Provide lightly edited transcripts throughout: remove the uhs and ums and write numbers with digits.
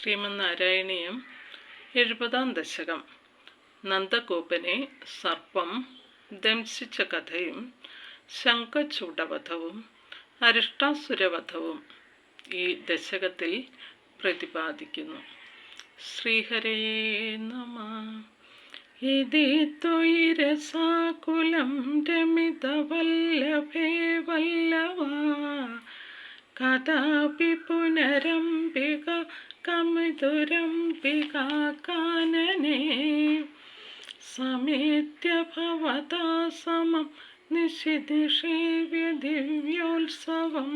ശ്രീമന്നാരായണീയം 70-ാം ദശകം. നന്ദഗോപനെ സർപ്പം ദംശിച്ച കഥയും ശംഖചൂഡവധവും അരിഷ്ടാസുരവധവും ഈ ദശകത്തിൽ പ്രതിപാദിക്കുന്നു. ശ്രീഹരയേ നമഃ. ഇതി ത്വയി രസാകുലം രമിതവല്ലഭേ വല്ലവാ കഥാപി പുനരംബിക കമിതുരംബികാ കാനനേ സമേത്യ ഭവതാ സമം നിശിദിഷേവ്യ ദിവ്യോത്സവം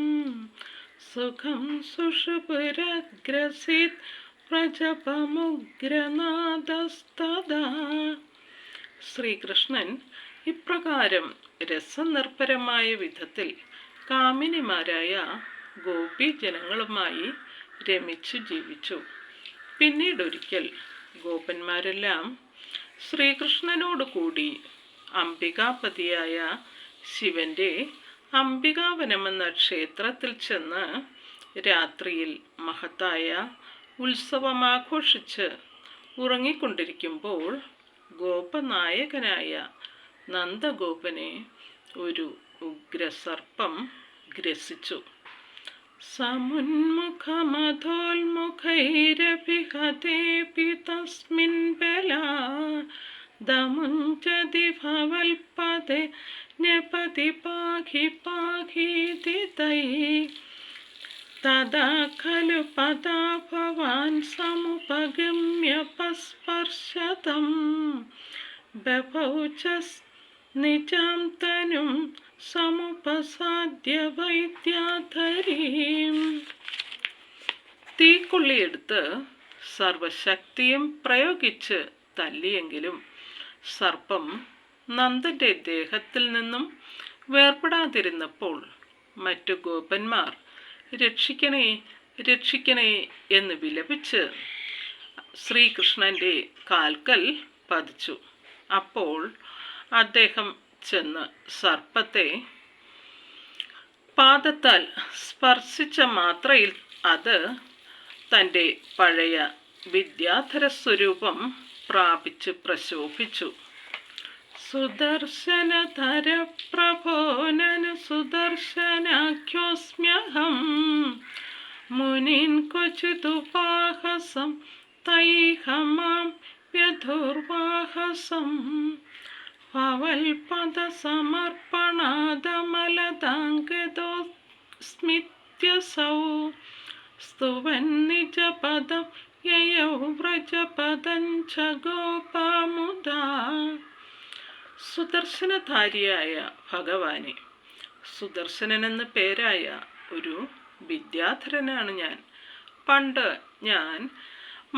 സുഖം സുഷുപുരഗ്രസീത് പ്രജപമുഗ്രനാദസ്തദാ. ശ്രീകൃഷ്ണൻ ഇപ്രകാരം രസനിർഭരമായ വിധത്തിൽ കാമിനിമാരായ ഗോപീജനങ്ങളുമായി രമിച്ചു ജീവിച്ചു. പിന്നീടൊരിക്കൽ ഗോപന്മാരെല്ലാം ശ്രീകൃഷ്ണനോട് കൂടി അംബികാപതിയായ ശിവന്റെ അംബികാവനമെന്ന ക്ഷേത്രത്തിൽ ചെന്ന് രാത്രിയിൽ മഹത്തായ ഉത്സവമാഘോഷിച്ച് ഉറങ്ങിക്കൊണ്ടിരിക്കുമ്പോൾ ഗോപനായകനായ നന്ദഗോപനെ ഒരു ഉഗ്രസർപ്പം ഗ്രസിച്ചു. സമുന്മുഖമധോൽമുഖൈരഭിഹതേപി തസ്മിൻ ബലാദമുഞ്ചതി ഭവൽപദേ ന്യപതി പാഹി പാഹീതി തൈ തദാ ഖലു പദാ ഭവാൻ സമുപഗമ്യ പസ്പർശതം ബഭൗ ച നിജാം തനും സമുപസാദ്യ വൈദ്യാധരീം. തീക്കൊള്ളിയെടുത്ത് സർവശക്തിയും പ്രയോഗിച്ച് തല്ലിയെങ്കിലും സർപ്പം നന്ദന്റെ ദേഹത്തിൽ നിന്നും വേർപെടാതിരുന്നപ്പോൾ മറ്റു ഗോപന്മാർ രക്ഷിക്കണേ രക്ഷിക്കണേ എന്ന് വിലപിച്ച് ശ്രീകൃഷ്ണന്റെ കാൽക്കൽ പതിച്ചു. അപ്പോൾ അദ്ദേഹം ചെന്ന് സർപ്പത്തെ പാദത്താൽ സ്പർശിച്ച മാത്രയിൽ അത് തൻ്റെ പഴയ വിദ്യാധര സ്വരൂപം പ്രാപിച്ച് പ്രശോഭിച്ചു. സുദർശനധര പ്രഭോനനു സുദർശനാഖ്യോസ്മ്യഹം മുനിൻ ക്വചിതുപാഹസം തൈഹമാം വ്യധുർവാഹസം ഭവൽപദ സമർപ്പണാദമലതാംഗതോസ്മിത്യസൗ സ്തുവൻ നിജപദം യയൗ വ്രജപദം ച ഗോപാമുദാ. സുദർശനധാരിയായ ഭഗവാനെ, സുദർശനനെന്ന് പേരായ ഒരു വിദ്യാധരനാണ് ഞാൻ. പണ്ട് ഞാൻ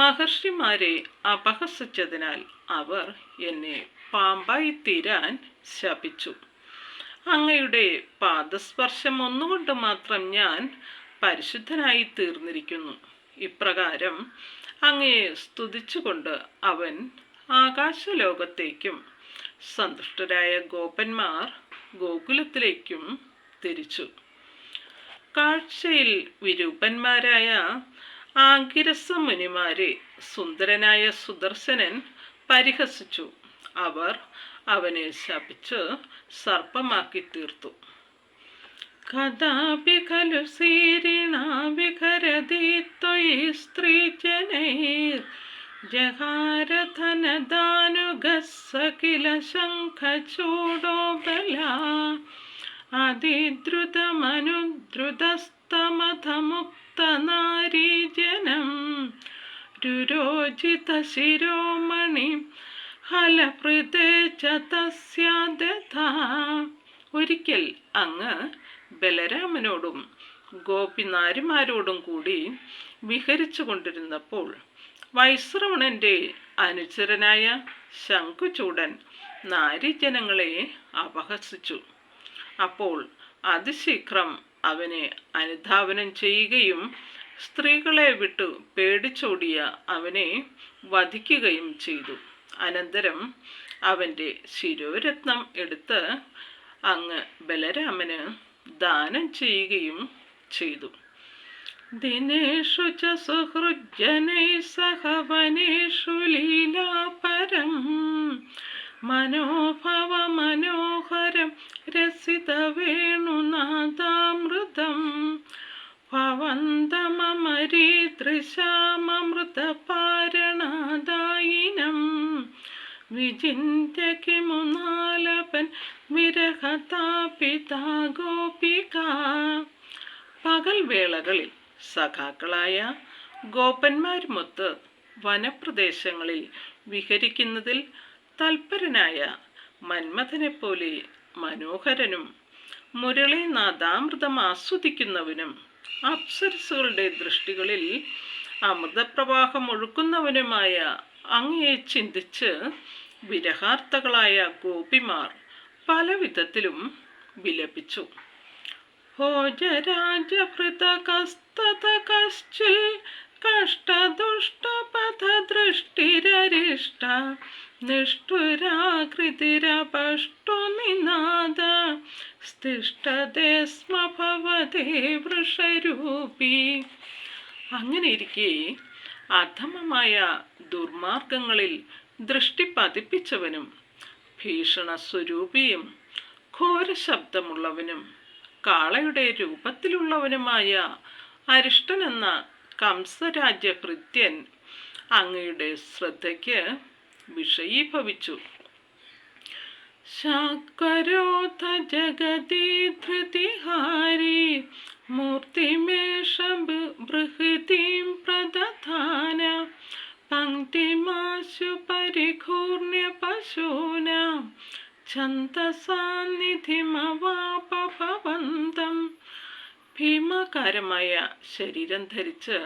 മഹർഷിമാരെ അപഹസിച്ചതിനാൽ അവർ എന്നെ പാമ്പായി തീരാൻ ശപിച്ചു. അങ്ങയുടെ പാദസ്പർശം ഒന്നുകൊണ്ട് മാത്രം ഞാൻ പരിശുദ്ധനായി തീർന്നിരിക്കുന്നു. ഇപ്രകാരം അങ്ങയെ സ്തുതിച്ചുകൊണ്ട് അവൻ ആകാശലോകത്തേക്കും സന്തുഷ്ടരായ ഗോപന്മാർ ഗോകുലത്തിലേക്കും തിരിച്ചു. കാഴ്ചയിൽ വിരൂപന്മാരായ ആംഗിരസ മുനിമാരെ സുന്ദരനായ സുദർശനൻ പരിഹസിച്ചു. അവർ അവനെ ശപിച്ച് സർപ്പമാക്കി തീർത്തു. കഥാപി ഖലു സീരിണാ വിഖരതി ത്വയി സ്ത്രീജനൈർ ജഹാരധനദാനുഗസ്സകില ശംഖചൂഡോ ബലാ അതിദ്രുതമനുദ്രുതസ്തമഥമുക്തനാരീജനം രുരോജിത ശിരോമണി ഹലപ്രദേ ച തസ്യാദഥാ. ഒരിക്കൽ അങ്ങ് ബലരാമനോടും ഗോപിനാരിമാരോടും കൂടി വിഹരിച്ചു കൊണ്ടിരുന്നപ്പോൾ വൈശ്രവണന്റെ അനുചരനായ ശംഖുചൂഡൻ നാരീജനങ്ങളെ അപഹസിച്ചു. അപ്പോൾ അതിശീഘ്രം അവനെ അനുധാവനം ചെയ്യുകയും സ്ത്രീകളെ വിട്ടു പേടിച്ചോടിയ അവനെ വധിക്കുകയും ചെയ്തു. അനന്തരം അവൻ്റെ ശിരോരത്നം എടുത്ത് അങ്ങ് ബലരാമന് ദാനം ചെയ്യുകയും ചെയ്തു. ദിനേഷു ച സുഹൃജ്ജനൈः സഹ വനേഷു ലീലാപരം മനോഭവ മനോഹരം രസിതവേണുനാദാമൃതം ഭവന്തമമരീദൃശാമൃതപാരണാദായിനം വിചിന്യ കിമുനാലപൻ വിരഹതാപിതാ ഗോപിക. പകൽ വേളകളിൽ സഖാക്കളായ ഗോപന്മാരുമൊത്ത് വനപ്രദേശങ്ങളിൽ വിഹരിക്കുന്നതിൽ തൽപരനായ മന്മഥനെപ്പോലെ മനോഹരനും മുരളീനാദാമൃതം ആസ്വദിക്കുന്നവനും അപ്സരസുകളുടെ ദൃഷ്ടികളിൽ അമൃതപ്രവാഹം ഒഴുക്കുന്നവനുമായ അങ്ങയെ ചിന്തിച്ച് വിരഹാർത്ഥകളായ ഗോപിമാർ പല വിധത്തിലും വിലപിച്ചു. ഭോജരാജഭൃതകസ്തത കശ്ചിൽ കഷ്ടദുഷ്ടപഥദൃഷ്ടിരരിഷ്ട നിഷ്ഠുരാകൃതിരപഷ്ടു നിനാദ സ്തിഷ്ഠതേ സ്മ ഭവതേ വൃഷരൂപി. അങ്ങനെയിരിക്കെ അധമമായ ദുർമാർഗങ്ങളിൽ ദൃഷ്ടി പതിപ്പിച്ചവനും ഭീഷണസ്വരൂപിയും ഘോരശബ്ദമുള്ളവനും കാളയുടെ രൂപത്തിലുള്ളവനുമായ അരിഷ്ടൻ എന്ന കംസരാജ്യഭൃത്യൻ അങ്ങയുടെ ശ്രദ്ധയ്ക്ക് വിഷയീഭവിച്ചു. ശാകരോധ ജഗതി ധൃതിഹാരി മൂർത്തിമേഷ ബൃഹതീം പ്രദധാന പങ്ക്തിമാശു പരിഘൂർണ്യ പശൂനാം ഛന്ദസാന്നിധിമവാപഭവന്തം. ഭീമാകാരമായ ശരീരം ധരിച്ച്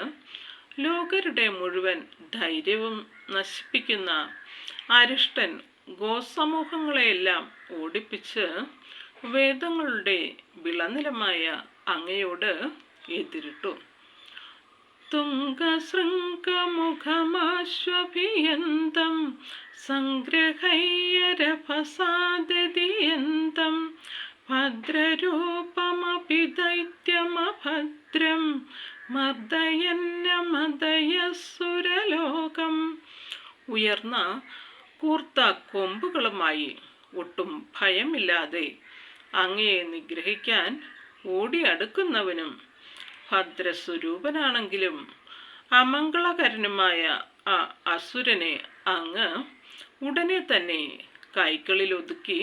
ലോകരുടെ മുഴുവൻ ധൈര്യവും നശിപ്പിക്കുന്ന അരിഷ്ടൻ ഗോസമൂഹങ്ങളെയെല്ലാം ഓടിപ്പിച്ച് വേദങ്ങളുടെ വിളനിലമായ അങ്ങയോട് എതിരിട്ടു. തുംഗശൃംഗമുഖമാശ്വഭിയന്തം സംഗ്രഹയ്യരഭസാദതിയന്തം ഭദ്രരൂപമപി ദൈത്യമഭദ്രം മർദ്ദയന്നമദയസുരലോകം. ഉയർന്ന കൂർത്ത കൊമ്പുകളുമായി ഒട്ടും ഭയമില്ലാതെ അങ്ങയെ നിഗ്രഹിക്കാൻ ഓടിയടുക്കുന്നവനും ഭദ്രസ്വരൂപനാണെങ്കിലും അമംഗളകരനുമായ ആ അസുരനെ അങ്ങ് ഉടനെ തന്നെ കൈകളിൽ ഒതുക്കി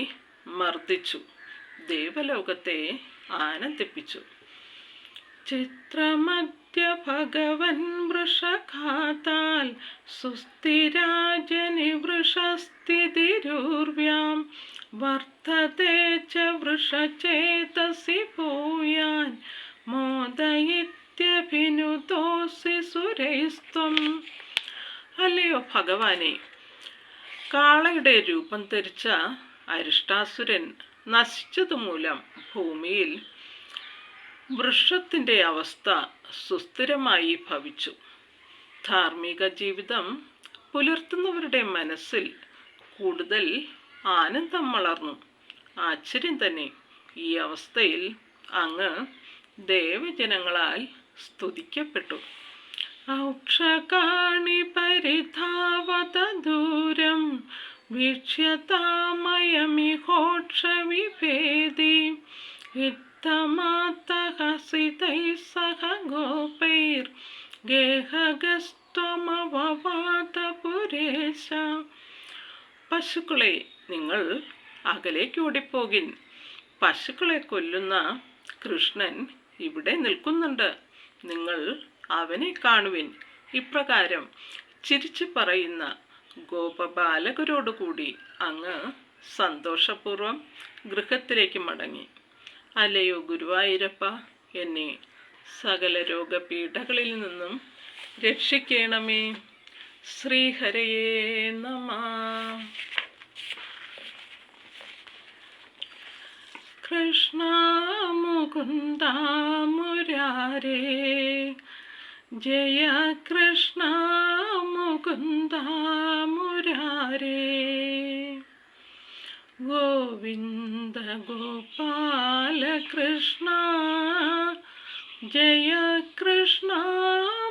മർദ്ദിച്ചു ദേവലോകത്തെ ആനന്ദിപ്പിച്ചു. ചിത്രമധ്യ ഭഗവൻ വൃഷഘാതാൽ സുസ്ഥിരാജനി വൃഷസ്ഥിതിരൂർവ്യാം വർദ്ധതേ ച വൃഷചേതസി ഭൂയാൻ മോദയിത്യഭിനുതോസി സുരൈസ്ത്വം. അല്ലയോ ഭഗവാനെ, കാളയുടെ രൂപം ധരിച്ച അരിഷ്ടാസുരൻ നശിച്ചതുമൂലം ഭൂമിയിൽ വൃക്ഷത്തിൻ്റെ അവസ്ഥ സുസ്ഥിരമായി ഭവിച്ചു. ധാർമ്മിക ജീവിതം പുലർത്തുന്നവരുടെ മനസ്സിൽ കൂടുതൽ ആനന്ദം വളർന്നു. ആശ്ചര്യം തന്നെ, ഈ അവസ്ഥയിൽ അങ്ങ് ദേവജനങ്ങളാൽ സ്തുതിക്കപ്പെട്ടു. ഔക്ഷകാണി പരിധാവത ദൂരം വീക്ഷ്യതാമയമിഹോക്ഷ വിഭേദി ഇത്തമാത്തഹസിതൈ സഹ ഗോപൈർ ഗേഹഗസ്ത്വമവവാതപുരേശ. പശുക്കളെ, നിങ്ങൾ അകലേക്ക് ഓടിപ്പോകിൻ. പശുക്കളെ കൊല്ലുന്ന കൃഷ്ണൻ ഇവിടെ നിൽക്കുന്നുണ്ട്. നിങ്ങൾ അവനെ കാണുവിൻ. ഇപ്രകാരം ചിരിച്ചു പറയുന്ന ഗോപബാലകരോടുകൂടി അങ്ങ് സന്തോഷപൂർവം ഗൃഹത്തിലേക്ക് മടങ്ങി. അല്ലയോ ഗുരുവായൂരപ്പ, എന്നെ സകല രോഗപീഠകളിൽ നിന്നും രക്ഷിക്കണമേ. ശ്രീഹരയേ നമഃ. കൃഷ്ണ മുകുന്ദ മുരാരേ, ജയ കൃഷ്ണ മുകുന്ദ മുരാരേ, ഗോവിന്ദ ഗോപാല കൃഷ്ണ ജയ കൃഷ്ണ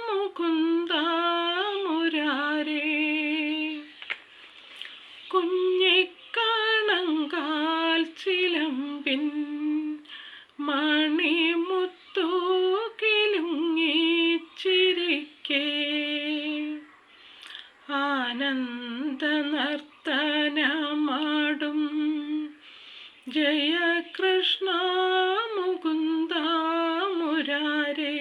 മുകുന്ദ മുരാരേ. കുഞ്ഞിക്കണങ്കാൽ ചിലമ്പിൻ മണിമുത്തു കിലുങ്ങിച്ചിരിക്കേ ആനന്ദ നർത്തനമാടും ജയ കൃഷ്ണ മുകുന്ദ മുരാരേ.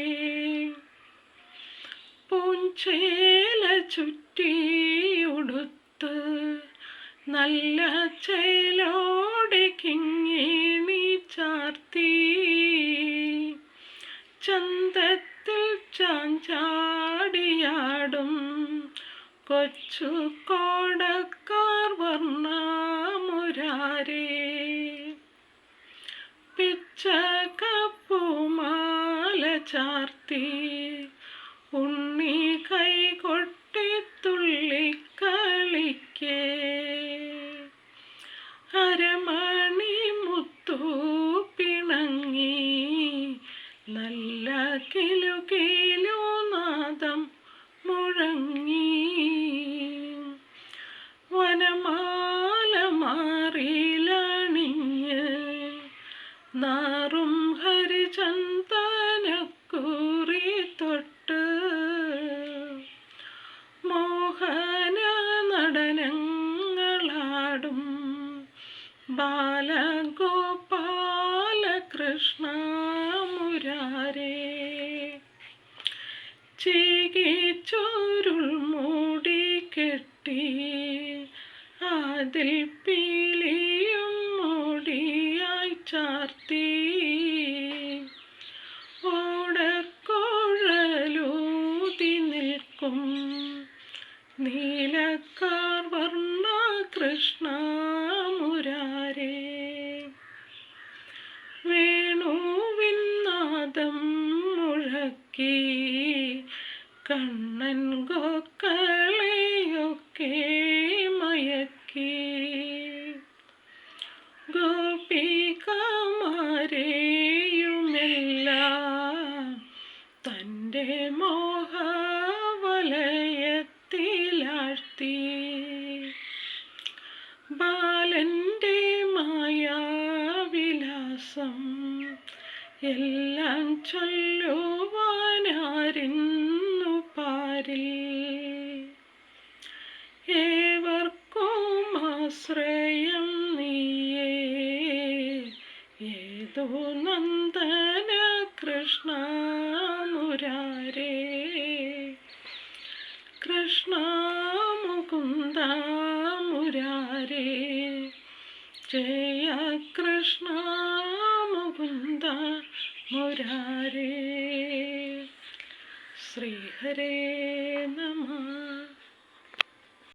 പൂഞ്ചേല ചുറ്റിയുടുത്ത് നല്ല ചേലോടെ കിങ്ങിണി ചാർത്തി ചന്തത്തിൽ ചാഞ്ചാടിയാടും കൊച്ചു കോടക്കാർ വർണ്ണ മുരാരേ. പിച്ചകപ്പൂമാല ചാർത്തി ഉണ്ണി കൈകൊട്ടി തുള്ളിക്കളിക്കേ അരമണി മുത്തു പിണങ്ങി നല്ല കിലുകിലു നാദം മുഴങ്ങി. വനമാല മാറിലണിഞ്ഞ് നാറും ഹരിചന്ദനക്കുറി തൊട്ട് മോഹന നടനങ്ങളാടും ബാലഗോപാല കൃഷ്ണ മുരാരേ. ചീകിച്ചോരുൾ മൂടി കെട്ടി അതിൽ പീലിയും മൂടിയായി ചാർത്തി ഓടക്കുഴലൂതി നിൽക്കും നീലക്കാർ വർണ്ണ കൃഷ്ണ മുരാരേ. വേണുവിൻ നാദം മുഴക്കി കണ്ണൻ ഗോക്കളെയൊക്കെ മയക്കി ഗോപികമാരെയുമെല്ലാം തൻ്റെ മോഹവലയത്തിലാഴ്ത്തി. ബാലൻ്റെ മായാവിലാസം എല്ലാം ചൊല്ലുവാനാരിന്നു പാരിൽ. ഏവർക്കും ആശ്രയം നീയേ ഏതോ നന്ദന കൃഷ്ണ മുരാരേ. കൃഷ്ണ മുകുന്ദ മുരാരേ. ജയ കൃഷ്ണ മുകുന്ദ മുരാരേ. ശ്രീഹരേ നമഃ.